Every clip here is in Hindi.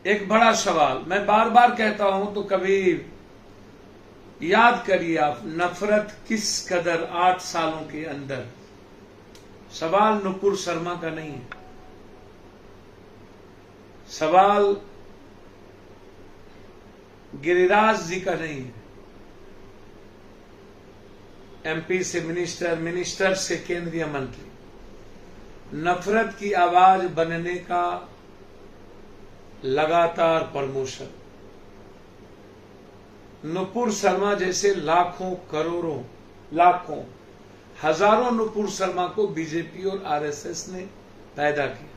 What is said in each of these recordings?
एक बड़ा सवाल मैं बार बार कहता हूं, तो कभी याद करिए आप, नफरत किस कदर 8 सालों के अंदर। सवाल नुपुर शर्मा का नहीं है, सवाल गिरिराज जी का नहीं है, एमपी से मिनिस्टर, मिनिस्टर से केंद्रीय मंत्री। नफरत की आवाज बनने का लगातार प्रमोशन। नुपुर शर्मा जैसे लाखों, करोड़ों, लाखों, हजारों नुपुर शर्मा को बीजेपी और आरएसएस ने पैदा किया।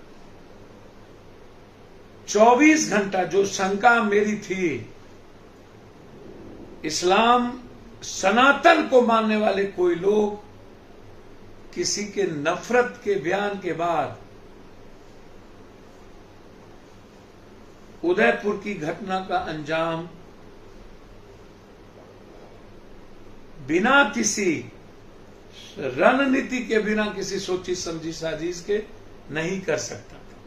24 घंटा जो शंका मेरी थी, इस्लाम सनातन को मानने वाले कोई लोग किसी के नफरत के बयान के बाद उदयपुर की घटना का अंजाम बिना किसी रणनीति के, बिना किसी सोची समझी साजिश के नहीं कर सकता था।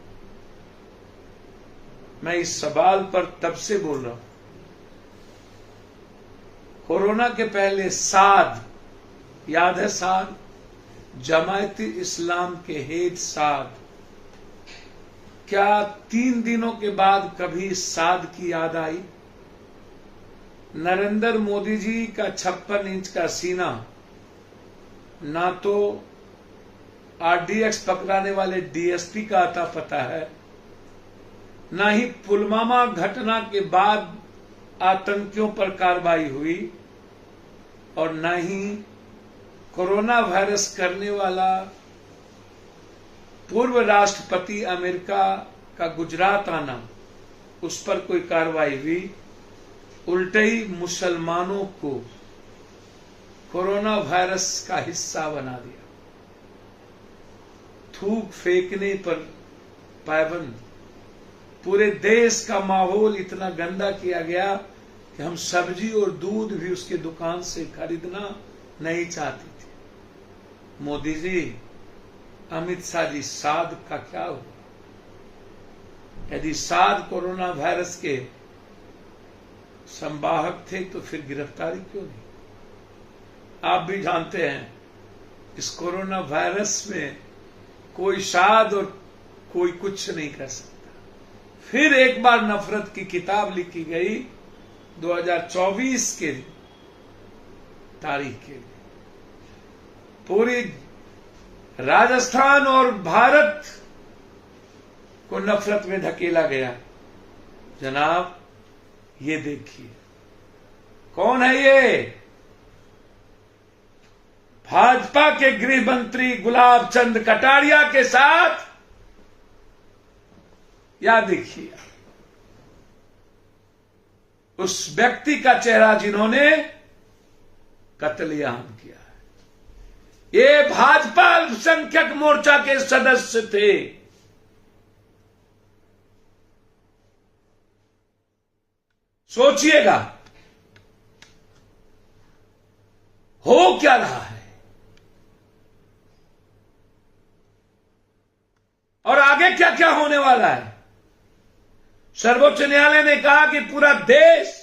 मैं इस सवाल पर तब से बोल रहा हूं। कोरोना के पहले साद, याद है साद, जमायती इस्लाम के हेड साद, क्या 3 दिनों के बाद कभी साद की याद आई? नरेंद्र मोदी जी का 56 इंच का सीना, ना तो आरडीएक्स पकड़ाने वाले डीएसपी का आता पता है, ना ही पुलवामा घटना के बाद आतंकियों पर कार्रवाई हुई, और न ही कोरोना वायरस करने वाला पूर्व राष्ट्रपति अमेरिका का गुजरात आना, उस पर कोई कार्रवाई हुई। उल्टे ही मुसलमानों को कोरोना वायरस का हिस्सा बना दिया। थूक फेंकने पर पाबंद, पूरे देश का माहौल इतना गंदा किया गया कि हम सब्जी और दूध भी उसके दुकान से खरीदना नहीं चाहते थे। मोदी जी, अमित शाह जी, साद का क्या हुआ? यदि साद कोरोना वायरस के संवाहक थे तो फिर गिरफ्तारी क्यों नहीं? आप भी जानते हैं इस कोरोना वायरस में कोई साद और कोई कुछ नहीं कर सकता। फिर एक बार नफरत की किताब लिखी गई 2024 के तारीख के लिए। पूरी राजस्थान और भारत को नफरत में धकेला गया। जनाब, ये देखिए कौन है ये? भाजपा के गृह मंत्री गुलाब चंद कटारिया के साथ, या देखिए उस व्यक्ति का चेहरा जिन्होंने कत्लेआम किया है। ये भाजपा अल्पसंख्यक मोर्चा के सदस्य थे। सोचिएगा हो क्या रहा है, और आगे क्या क्या होने वाला है। सर्वोच्च न्यायालय ने कहा कि पूरा देश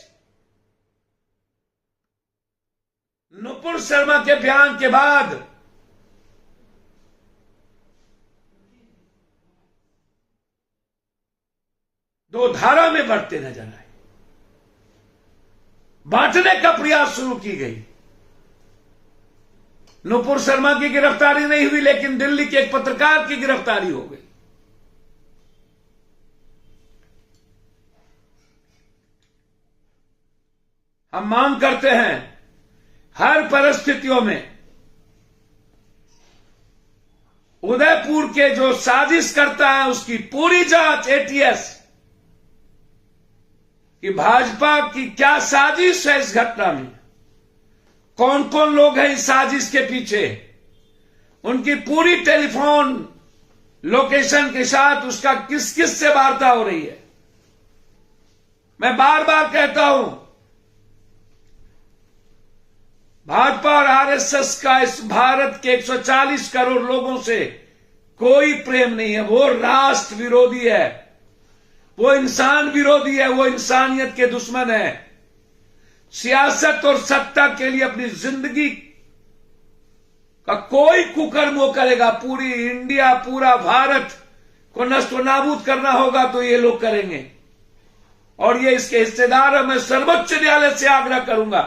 नुपुर शर्मा के बयान के बाद दो धारा में बढ़ते नजर आए। बांटने का प्रयास शुरू की गई। नुपुर शर्मा की गिरफ्तारी नहीं हुई, लेकिन दिल्ली के एक पत्रकार की गिरफ्तारी हो गई। हम मांग करते हैं हर परिस्थितियों में उदयपुर के जो साजिश करता है उसकी पूरी जांच एटीएस कि भाजपा की क्या साजिश है इस घटना में, कौन कौन लोग हैं इस साजिश के पीछे, उनकी पूरी टेलीफोन लोकेशन के साथ उसका किस किस से वार्ता हो रही है। मैं बार बार कहता हूं, भाजपा और आरएसएस का इस भारत के 140 करोड़ लोगों से कोई प्रेम नहीं है। वो राष्ट्र विरोधी है। वो इंसान विरोधी है, वो इंसानियत के दुश्मन है। सियासत और सत्ता के लिए अपनी जिंदगी का कोई कुकर्म वो करेगा। पूरी इंडिया, पूरा भारत को नष्ट व नाबूद करना होगा तो ये लोग करेंगे। और ये इसके हिस्सेदार है। मैं सर्वोच्च न्यायालय से आग्रह करूंगा,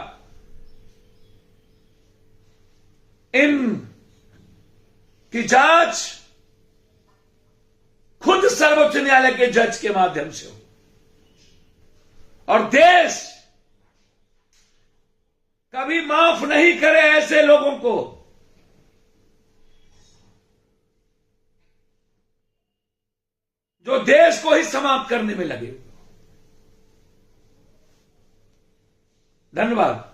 इन की जांच खुद सर्वोच्च न्यायालय के जज के माध्यम से हो। और देश कभी माफ नहीं करे ऐसे लोगों को जो देश को ही समाप्त करने में लगे। धन्यवाद।